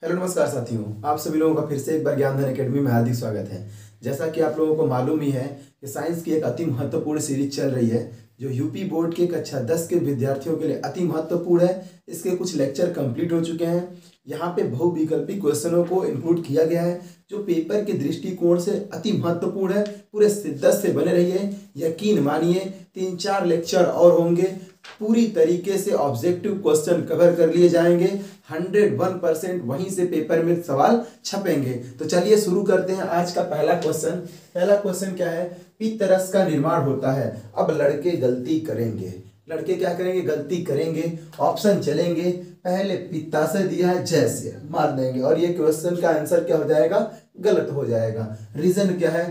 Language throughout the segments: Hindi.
हेलो नमस्कार साथियों, आप सभी लोगों का फिर से एक बार ज्ञानधन एकेडमी में हार्दिक स्वागत है। जैसा कि आप लोगों को मालूम ही है कि साइंस की एक अति महत्वपूर्ण सीरीज चल रही है जो यूपी बोर्ड के कक्षा 10 के विद्यार्थियों के लिए अति महत्वपूर्ण है। इसके कुछ लेक्चर कंप्लीट हो चुके हैं। यहाँ पे बहुविकल्पी क्वेश्चनों को इंक्लूड किया गया है जो पेपर के दृष्टिकोण से अति महत्वपूर्ण है। पूरे शिद्दत से बने रहिए, यकीन मानिए 3-4 लेक्चर और होंगे, पूरी तरीके से ऑब्जेक्टिव क्वेश्चन कवर कर लिए जाएंगे। 101% वहीं से पेपर में सवाल छपेंगे। तो चलिए शुरू करते हैं आज का पहला क्वेश्चन। पहला क्वेश्चन क्या है? पित्तरस का निर्माण होता है। अब लड़के गलती करेंगे। लड़के क्या करेंगे? गलती करेंगे। ऑप्शन चलेंगे। पहले पित्ताशय दिया है, जैसे मार देंगे और ये क्वेश्चन का आंसर क्या हो जाएगा? गलत हो जाएगा। रीजन क्या है?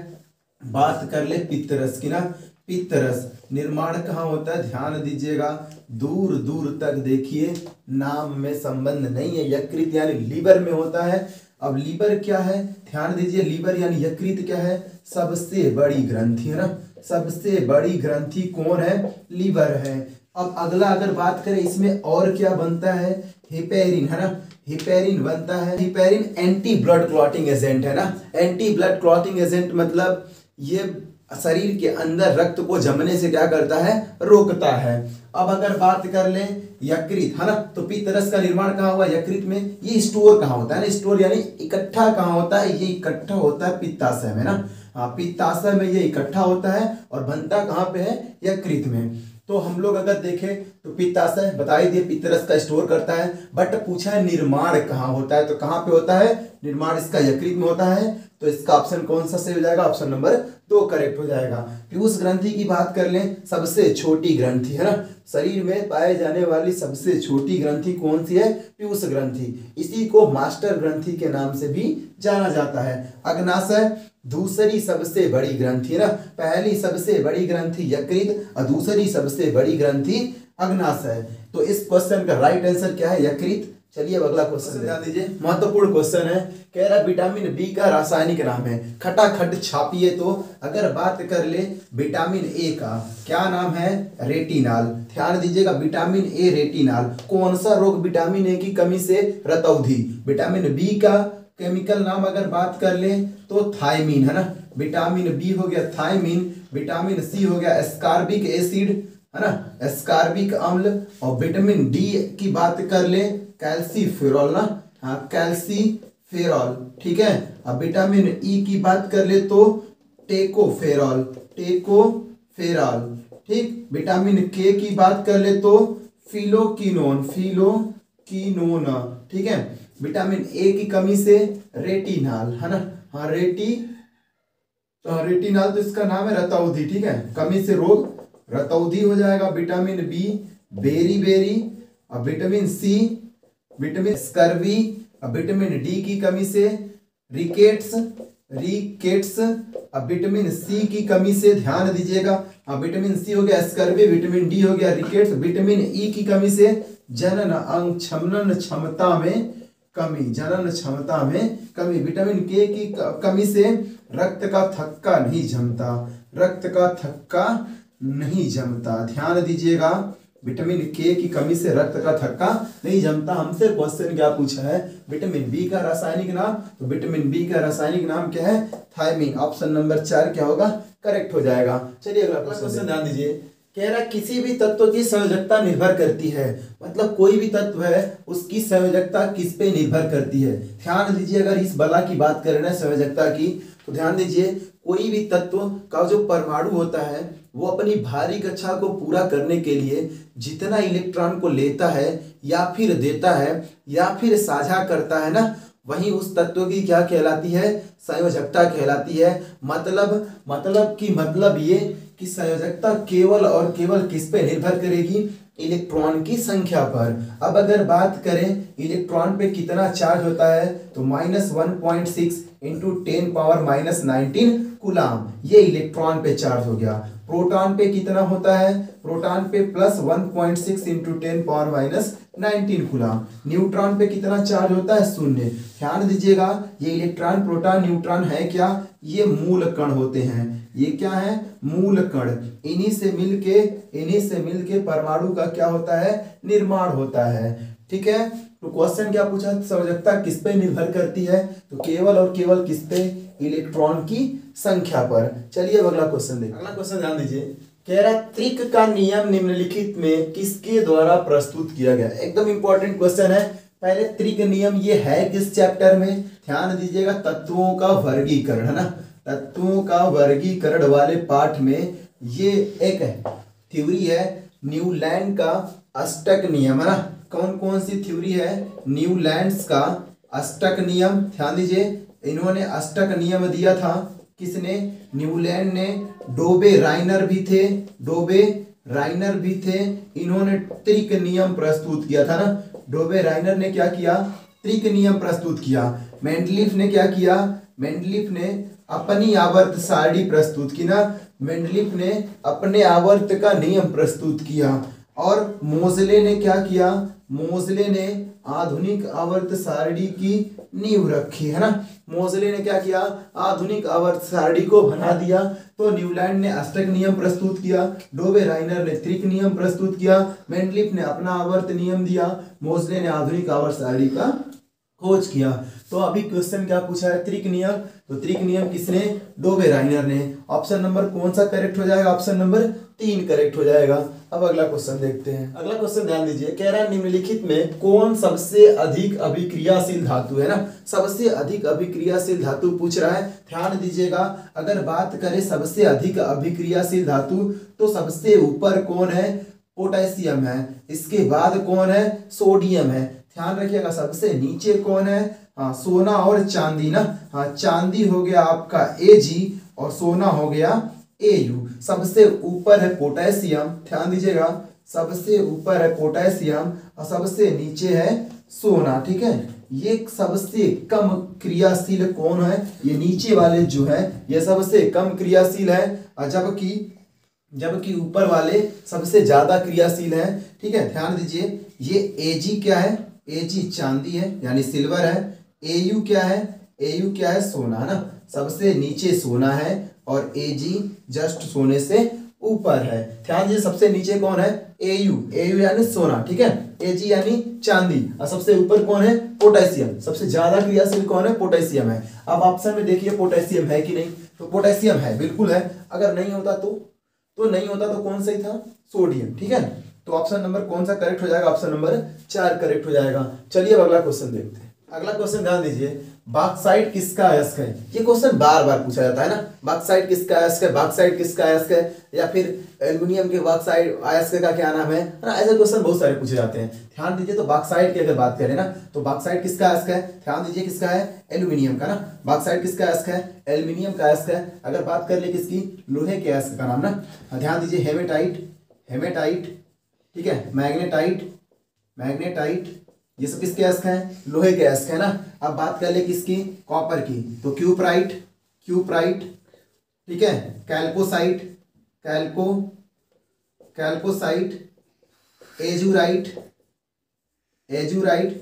बात कर ले पित्तरस की ना। पित्तरस निर्माण कहाँ होता है? ध्यान दीजिएगा, दूर दूर तक देखिए, नाम में संबंध नहीं है। यकृत यानी लीवर में होता है। अब लीवर क्या है? ध्यान दीजिए, लीवर यानी यकृत क्या है? सबसे बड़ी ग्रंथि है ना। सबसे बड़ी ग्रंथि कौन है? लीवर है। अब अगला अगर बात करें इसमें और क्या बनता है? हिपेरिन है ना। हिपेरिन बनता है। Heparin anti blood clotting agent है ना। एंटी ब्लड क्लॉटिंग एजेंट मतलब ये शरीर के अंदर रक्त को जमने से क्या करता है? रोकता है। अब अगर बात कर ले यकृत है ना, तो पित्तरस का निर्माण कहाँ हुआ? यकृत में। ये स्टोर कहाँ होता है ना? स्टोर यानी इकट्ठा कहाँ होता है? ये इकट्ठा होता है पित्ताशय में ना। हाँ, पित्ताशय में ये इकट्ठा होता है और बनता कहाँ पे है? यकृत में। तो हम लोग अगर देखें तो पित्ताशय बता ही दिए पित्तरस का स्टोर करता है, बट पूछा है निर्माण कहाँ होता है, तो कहाँ पे होता है निर्माण? इसका यकृत में होता है। तो इसका ऑप्शन कौन सा सही हो जाएगा? ऑप्शन नंबर 2 करेक्ट हो जाएगा। पीयूष ग्रंथि की बात कर लें, सबसे छोटी ग्रंथि है ना। शरीर में पाए जाने वाली सबसे छोटी ग्रंथि कौन सी है? पीयूष ग्रंथि। इसी को मास्टर ग्रंथि के नाम से भी जाना जाता है। अग्नाशय दूसरी सबसे बड़ी ग्रंथि ना। पहली सबसे बड़ी ग्रंथि यकृत और दूसरी सबसे बड़ी ग्रंथि अग्नाशय। तो इस क्वेश्चन का राइट आंसर क्या है? यकृत। चलिए अब अगला क्वेश्चन ध्यान दीजिए, महत्वपूर्ण क्वेश्चन है। कह रहा विटामिन बी का रासायनिक नाम है। खटाखट छापिए। तो अगर बात कर ले विटामिन ए का क्या नाम है? रेटिनाल। ध्यान दीजिएगा, विटामिन ए रेटिनाल। कौन सा रोग विटामिन ए की कमी से? रतौंधी। विटामिन बी का केमिकल नाम अगर बात कर ले तो थायमीन है ना। विटामिन बी हो गया थायमीन। विटामिन सी हो गया एस्कॉर्बिक एसिड है ना, एस्कॉर्बिक अम्ल। और विटामिन डी की बात कर ले कैल्सीफेरॉल ना। हाँ, कैल्सीफेरॉल। ठीक है। अब विटामिन ई की बात कर ले तो टेकोफेरॉल। टेकोफेरॉल। ठीक। विटामिन के की बात कर ले तो फिलोकिनोन। फिलोकिनोन। ठीक है। विटामिन ए की कमी से रेटिनाल है ना। हाँ, रेटिनाल तो इसका नाम है रतौंधी। ठीक है। कमी से रोग रतौंधी हो जाएगा। Vitamin B beriberi. अब विटामिन सी विटामिन स्कर्वी। अब विटामिन डी की कमी से रिकेट्स। अब विटामिन सी की कमी से ध्यान दीजिएगा, अब विटामिन सी हो गया स्कर्वी, विटामिन डी हो गया रिकेट्स। विटामिन ई की कमी से जनन अंग क्षमन क्षमता में कमी। जनन क्षमता में कमी। विटामिन के की कमी से रक्त का थक्का नहीं जमता। रक्त का थक्का नहीं जमता। ध्यान दीजिएगा, विटामिन के की कमी से रक्त का थक्का नहीं जमता। हमसे क्वेश्चन क्या पूछा है? विटामिन बी का रासायनिक नाम। तो विटामिन बी का रासायनिक नाम क्या है? थायमीन। ऑप्शन नंबर 4 क्या होगा? करेक्ट हो जाएगा। चलिए अगला क्वेश्चन ध्यान दीजिए। कह रहा किसी भी तत्व की संयोजकता निर्भर करती है। मतलब कोई भी तत्व है उसकी संयोजकता किस पे निर्भर करती है? ध्यान दीजिए, अगर इस बला की बात कर रहे हैं संयोजकता की, तो ध्यान दीजिए कोई भी तत्व का जो परमाणु होता है वो अपनी भारी कक्षा को पूरा करने के लिए जितना इलेक्ट्रॉन को लेता है या फिर देता है या फिर साझा करता है ना, वहीं उस तत्व की क्या कहलाती है? संयोजकता कहलाती है। मतलब ये कि संयोजकता केवल और केवल किस पे निर्भर करेगी? इलेक्ट्रॉन की संख्या पर। अब अगर बात करें इलेक्ट्रॉन पे कितना चार्ज होता है, तो -1.6 इंटू 10⁻⁻19 कूलाम, ये इलेक्ट्रॉन पे चार्ज हो गया। प्रोटॉन पे कितना होता है? प्रोटॉन पे +1.6 इंटू 10⁻⁻19 कूलाम। न्यूट्रॉन पे कितना चार्ज होता है? 0। ध्यान दीजिएगा, ये इलेक्ट्रॉन प्रोटॉन न्यूट्रॉन है क्या? ये मूल कण होते हैं। ये क्या है? मूल कण। इन्हीं से मिलके परमाणु का क्या होता है? निर्माण होता है। ठीक है। तो क्वेश्चन क्या पूछा, सौरजकता किस पे निर्भर करती है, तो केवल और केवल किस पे, इलेक्ट्रॉन की संख्या पर। चलिए अब अगला क्वेश्चन देखिए। अगला क्वेश्चन ध्यान दीजिए, कह रहा त्रिक का नियम निम्नलिखित में किसके द्वारा प्रस्तुत किया गया। एकदम इंपॉर्टेंट क्वेश्चन है। पहले त्रिक नियम ये है किस चैप्टर में, ध्यान दीजिएगा, तत्वों का वर्गीकरण, है ना, तत्वों का वर्गीकरण वाले पाठ में ये एक थ्योरी है न्यूलैंड का अष्टक नियम, है ना। कौन कौन सी थ्योरी है, न्यूलैंड्स का अष्टक नियम। ध्यान दीजिए, इन्होंने अष्टक नियम दिया था, किसने, न्यूलैंड ने। डोबे राइनर भी थे, डोबे राइनर भी थे, इन्होंने त्रिक नियम प्रस्तुत किया था ना। डोबे राइनर ने क्या किया, त्रिक नियम प्रस्तुत किया। मेंडलीफ ने क्या किया, मेंडलीफ ने अपनी आवर्त सारणी प्रस्तुत की ना, मेंडलीफ ने अपने आवर्त का नियम प्रस्तुत किया। और मोजले ने क्या किया, मोजले ने आधुनिक आवर्त सारणी की नींव रखी, है ना। मोजले ने क्या किया, आधुनिक आवर्त सारणी को बना दिया। तो न्यूलैंड ने अष्टक नियम प्रस्तुत किया, डोबे राइनर ने त्रिक नियम प्रस्तुत किया, मेंडलीफ ने अपना आवर्त नियम दिया, मोजले ने आधुनिक आवर्त सारणी का खोज किया। तो अभी क्वेश्चन क्या पूछा है, त्रिक नियम, तो त्रिक नियम किसने, डोबे राइनर ने। ऑप्शन नंबर कौन सा करेक्ट हो जाएगा, ऑप्शन नंबर 3 करेक्ट हो जाएगा। अब अगला क्वेश्चन देखते हैं। अगला क्वेश्चन ध्यान दीजिए, कह रहा है निम्नलिखित में कौन सबसे अधिक अभिक्रियाशील धातु है ना, सबसे अधिक अभिक्रियाशील धातु पूछ रहा है। ध्यान दीजिएगा, अगर बात करें सबसे अधिक अभिक्रियाशील धातु तो सबसे ऊपर कौन है, पोटेशियम है, इसके बाद कौन है, सोडियम है। ध्यान रखिएगा, सबसे नीचे कौन है, हाँ सोना और चांदी ना, हाँ चांदी हो गया आपका Ag और सोना हो गया Au। सबसे ऊपर है पोटेशियम, ध्यान दीजिएगा, सबसे ऊपर है पोटेशियम और सबसे नीचे है सोना, ठीक है। ये सबसे कम क्रियाशील कौन है, ये नीचे वाले जो है ये सबसे कम क्रियाशील है, और जबकि ऊपर वाले सबसे ज्यादा क्रियाशील है, ठीक है। ध्यान दीजिए, ये Ag क्या है, Ag चांदी है यानी सिल्वर है, Au क्या है, Au क्या है, सोना, है ना। सबसे नीचे सोना है और Ag जस्ट सोने से ऊपर है। ध्यान दीजिए, सबसे नीचे कौन है, Au यानी सोना, ठीक है, Ag यानी चांदी, और सबसे ऊपर कौन है, पोटेशियम। सबसे ज्यादा क्रियाशील कौन है, पोटेशियम है। अब ऑप्शन में देखिए पोटेशियम है कि नहीं, तो पोटेशियम है, बिल्कुल है। अगर नहीं होता तो नहीं होता तो कौन सा ही था, सोडियम, ठीक है। तो ऑप्शन नंबर कौन सा करेक्ट हो जाएगा, ऑप्शन नंबर 4 करेक्ट हो जाएगा। चलिए अब अगला क्वेश्चन देखते हैं। अगला क्वेश्चन ध्यान दीजिए, बॉक्साइट किसका अयस्क है। ये क्वेश्चन बार बार पूछा जाता है ना, बॉक्साइट किसका अयस्क है, बॉक्साइट किसका अयस्क है, या फिर एल्युमिनियम के बॉक्साइट अयस्क का क्या नाम है ना। ऐसे क्वेश्चन बहुत सारे पूछे जाते हैं। ध्यान दीजिए, तो बॉक्साइट की अगर बात करें ना, तो बॉक्साइट किसका अयस्क है, ध्यान दीजिए किसका है, एल्यूमिनियम का ना। बॉक्साइट किसका अयस्क है, एल्यूमिनियम का अयस्क है। अगर बात कर ले किसकी, लोहे के अयस्क का नाम ना। ध्यान दीजिए, हेमेटाइट, ठीक है, मैग्नेटाइट, ये सब किसके अयस्क हैं, लोहे के अयस्क है ना। अब बात कर ले किसकी, कॉपर की, तो क्यूप्राइट, ठीक है, कैल्कोसाइट, एजुराइट,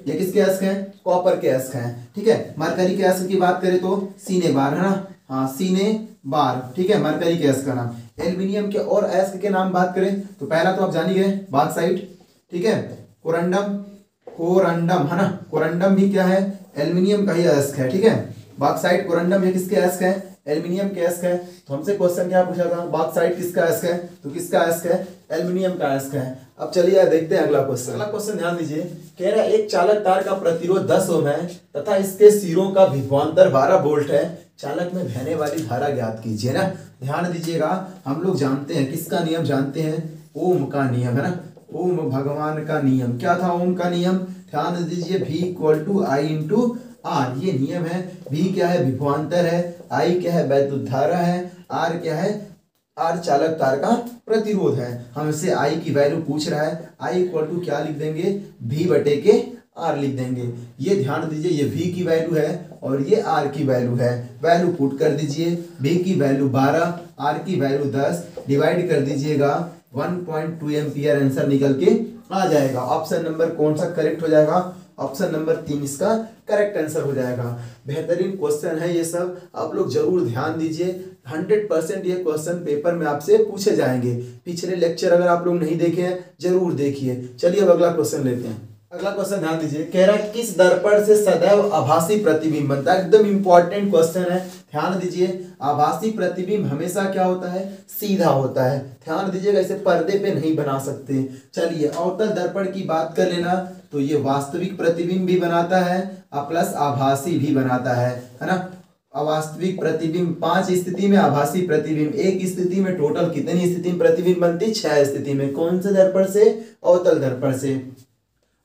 ये किसके अयस्क हैं, कॉपर के अयस्क हैं, ठीक है। मरकरी के अयस्क की बात करें तो सीने बार, है ना, हाँ सीने बार, ठीक है, मरकरी के अयस्क का नाम। एल्यूमिनियम के और अयस्क के नाम बात करें तो पहला तो आप जान ही गए, बॉक्साइट, ठीक है, कोरंडम, है ना, कोरंडम भी क्या है, एल्यूमिनियम का ही अयस्क है, ठीक है। बॉक्साइट, कोरंडम ये किसके अयस्क है, एल्यूमिनियम के अयस्क है। तो हमसे क्वेश्चन क्या पूछा था, बॉक्साइट किसका अयस्क है, तो किसका अयस्क है, एल्यूमिनियम का अयस्क है। अब चलिए देखते हैं अगला क्वेश्चन। अगला क्वेश्चन ध्यान दीजिए, कह रहा है एक चालक तार का प्रतिरोध 10 ओम है तथा इसके सिरों का विभवांतर 12 वोल्ट है, चालक में बहने वाली धारा ज्ञात कीजिए ना। ध्यान दीजिएगा, हम लोग जानते हैं किसका नियम जानते हैं, ओम का नियम, है ना, ओम भगवान का नियम। क्या था ओम का नियम, ध्यान दीजिए, V = I × R, ये नियम है। V क्या है, विभवांतर है, I क्या है, वैद्युत धारा है, R क्या है, R चालक तार का प्रतिरोध है। हमसे I की वैल्यू पूछ रहा है, I = क्या लिख देंगे, V/R लिख देंगे। ये ध्यान दीजिए, ये V की वैल्यू है और ये R की वैल्यू है। वैल्यू पुट कर दीजिए, V की वैल्यू 12, R की वैल्यू 10, डिवाइड कर दीजिएगा 1.2 एम्पियर, आंसर निकल के आ जाएगा। ऑप्शन नंबर कौन सा करेक्ट हो जाएगा, ऑप्शन नंबर 3 इसका करेक्ट आंसर हो जाएगा। बेहतरीन क्वेश्चन है ये सब, आप लोग जरूर ध्यान दीजिए। 100% ये क्वेश्चन पेपर में आपसे पूछे जाएंगे। पिछले लेक्चर अगर आप लोग नहीं देखे हैं जरूर देखिए। चलिए अब अगला क्वेश्चन लेते हैं। अगला क्वेश्चन ध्यान दीजिए, कह रहा है किस दर्पण से सदैव आभासी प्रतिबिंब बनता है। एकदम इंपॉर्टेंट क्वेश्चन है, ध्यान दीजिए। आभासी प्रतिबिंब हमेशा क्या होता है, सीधा होता है। ध्यान दीजिएगा, इसे पर्दे पे नहीं बना सकते। चलिए अवतल दर्पण की बात कर लेना, तो ये वास्तविक प्रतिबिंब भी बनाता है और प्लस आभासी भी बनाता है ना। अवास्तविक प्रतिबिंब 5 स्थिति में, आभासी प्रतिबिंब 1 स्थिति में। टोटल कितनी स्थिति में प्रतिबिंब बनती, 6 स्थिति में। कौन से दर्पण से, अवतल दर्पण से।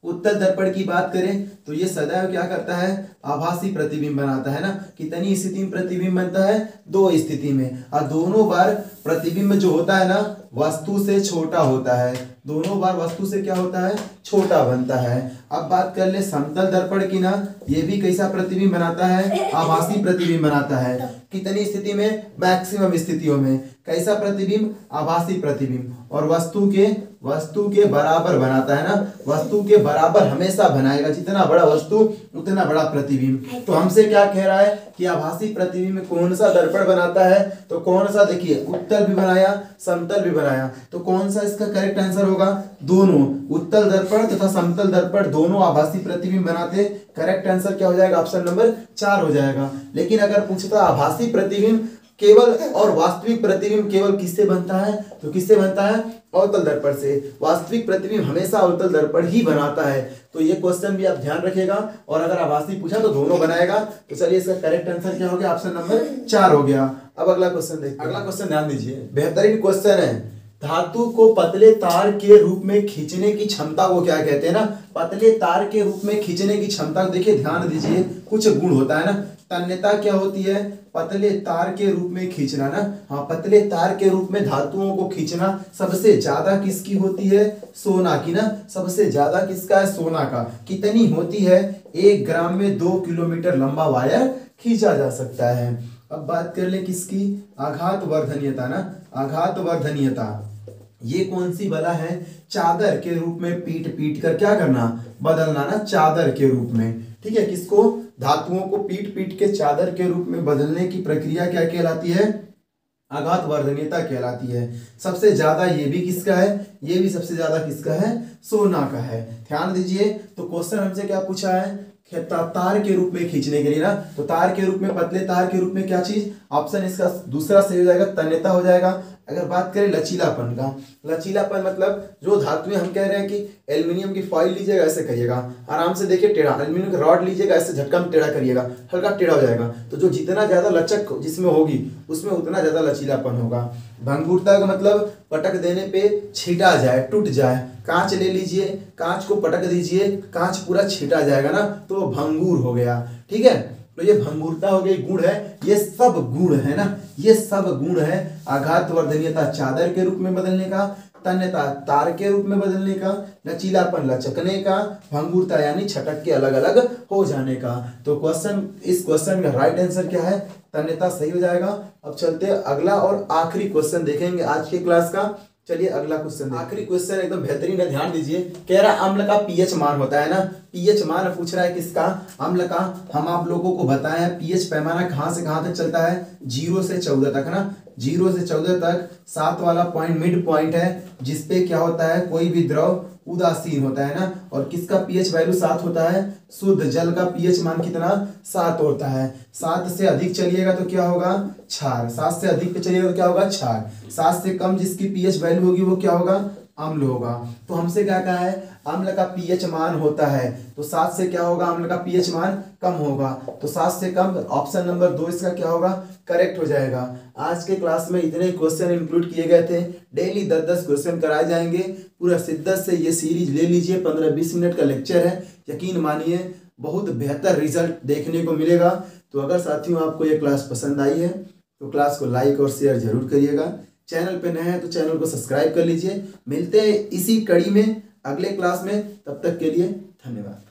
उत्तल दर्पण की बात करें तो ये सदैव क्या करता है, आभासी प्रतिबिंब बनाता है ना। कितनी स्थिति में प्रतिबिंब बनता है, 2 स्थिति में। और दोनों बार प्रतिबिंब जो होता है ना वस्तु से छोटा होता है, दोनों बार वस्तु से क्या होता है, छोटा बनता है। अब बात कर ले समतल दर्पण की ना, ये भी कैसा प्रतिबिंब बनाता है, आभासी प्रतिबिंब बनाता है। कितनी स्थिति में, मैक्सिमम स्थितियों में। कैसा प्रतिबिंब, आभासी प्रतिबिंब। और वस्तु के बराबर बनाता है ना, वस्तु के बराबर हमेशा बनाएगा। जितना बड़ा वस्तु उतना बड़ा प्रतिबिंब। तो हमसे क्या कह रहा है कि आभासी प्रतिबिंब में कौन सा दर्पण बनाता है, तो कौन सा, देखिए उत्तल भी बनाया समतल भी बनाया, तो कौन सा इसका करेक्ट आंसर होगा, दोनों। उत्तल दर्पण तथा समतल दर्पण दोनों आभासी प्रतिबिंब बनाते। करेक्ट आंसर क्या हो जाएगा, ऑप्शन नंबर 4 हो जाएगा। लेकिन अगर पूछता आभासी प्रतिबिंब केवल और वास्तविक प्रतिबिंब केवल किससे बनता है, तो किससे बनता है, अवतल दर्पण से। वास्तविक प्रतिबिंब हमेशा अवतल दर्पण ही बनाता है। तो ये क्वेश्चन भी आप ध्यान रखिएगा। और अगर आभासी पूछा तो दोनों बनाएगा। तो चलिए इसका करेक्ट आंसर क्या हो गया, ऑप्शन नंबर 4 हो गया। अब अगला क्वेश्चन देखिए। अगला क्वेश्चन ध्यान दीजिए, बेहतरीन क्वेश्चन है। धातु को पतले तार के रूप में खींचने की क्षमता को क्या कहते हैं ना, पतले तार के रूप में खींचने की क्षमता। देखिए ध्यान दीजिए, कुछ गुण होता है ना। तन्यता क्या होती है, पतले तार के रूप में खींचना ना। हाँ, पतले तार के रूप में धातुओं को खींचना सबसे ज्यादा किसकी होती है, सोना की ना। सबसे ज्यादा किसका है, सोना का। कितनी होती है, 1 ग्राम में 2 किलोमीटर लंबा वायर खींचा जा सकता है। अब बात कर ले किसकी, आघात वर्धनीयता ना। आघात वर्धनीयता ये कौन सी बला है, चादर के रूप में पीट पीट कर क्या करना, बदलना ना, चादर के रूप में। ठीक है, किसको, धातुओं को पीट पीट के चादर के रूप में बदलने की प्रक्रिया क्या कहलाती है, आघात वर्धनीयता कहलाती है। सबसे ज्यादा ये भी किसका है, ये भी सबसे ज्यादा किसका है, सोना का है। ध्यान दीजिए, तो क्वेश्चन हमसे क्या पूछा है, तार के रूप में खींचने के लिए ना। तो तार के रूप में, पतले तार के रूप में क्या चीज, ऑप्शन इसका दूसरा सही हो जाएगा, तन्यता हो जाएगा। अगर बात करें लचीलापन का, लचीलापन मतलब जो धातुएं हम कह रहे हैं कि एल्युमिनियम की फॉइल लीजिएगा ऐसे करिएगा, आराम से देखिए टेढ़ा। एल्युमिनियम का रॉड लीजिएगा ऐसे झटका में टेढ़ा करिएगा, हल्का टेढ़ा हो जाएगा। तो जो जितना ज्यादा लचक जिसमें होगी उसमें उतना ज्यादा लचीलापन होगा। भंगुरता का मतलब पटक देने पे छीटा जाए, टूट जाए। कांच ले लीजिए, कांच को पटक दीजिए, कांच पूरा छीटा जाएगा ना, तो भंगूर हो गया। ठीक है, तो ये भंगुरता हो गई, गुण है। ये सब गुण है ना, ये सब गुण है। आघात वर्धनीयता चादर के रूप में बदलने का, तन्यता तार के रूप में बदलने का, लचीलापन लचकने का, भंगुरता यानी छटक के अलग अलग हो जाने का। तो क्वेश्चन, इस क्वेश्चन का राइट आंसर क्या है, तन्यता सही हो जाएगा। अब चलते हैं अगला और आखिरी क्वेश्चन देखेंगे आज के क्लास का। चलिए अगला क्वेश्चन, आखिरी क्वेश्चन एकदम बेहतरीन है, ध्यान दीजिए। कह रहा है अम्ल का पीएच मान होता है ना, पीएच मान पूछ रहा है किसका, अम्ल का। हम आप लोगों को बताए हैं पीएच पैमाना कहां से कहां तक चलता है, 0 से 14 तक ना। 0 से 14 तक 7 वाला पॉइंट मिड पॉइंट है, जिसपे क्या होता है, कोई भी द्रव उदासीन होता है ना। और किसका पीएच वैल्यू 7 होता है, शुद्ध जल का पीएच मान कितना, 7 होता है। 7 से अधिक चलिएगा तो क्या होगा, क्षार। 7 से अधिक पे चलिएगा तो क्या होगा, क्षार। 7 से कम जिसकी पीएच वैल्यू होगी वो क्या होगा, अम्ल होगा। तो हमसे क्या कहा है, अम्ल का पीएच मान होता है, तो 7 से क्या होगा, अम्ल का पीएच मान कम होगा। तो 7 से कम, ऑप्शन नंबर 2 इसका क्या होगा, करेक्ट हो जाएगा। आज के क्लास में इतने क्वेश्चन इंक्लूड किए गए थे। डेली 10-10 क्वेश्चन कराए जाएंगे। पूरा शिद्दत से ये सीरीज ले लीजिए, 15-20 मिनट का लेक्चर है। यकीन मानिए बहुत बेहतर रिजल्ट देखने को मिलेगा। तो अगर साथियों आपको ये क्लास पसंद आई है तो क्लास को लाइक और शेयर जरूर करिएगा। चैनल पे नए हैं तो चैनल को सब्सक्राइब कर लीजिए। मिलते हैं इसी कड़ी में अगले क्लास में, तब तक के लिए धन्यवाद।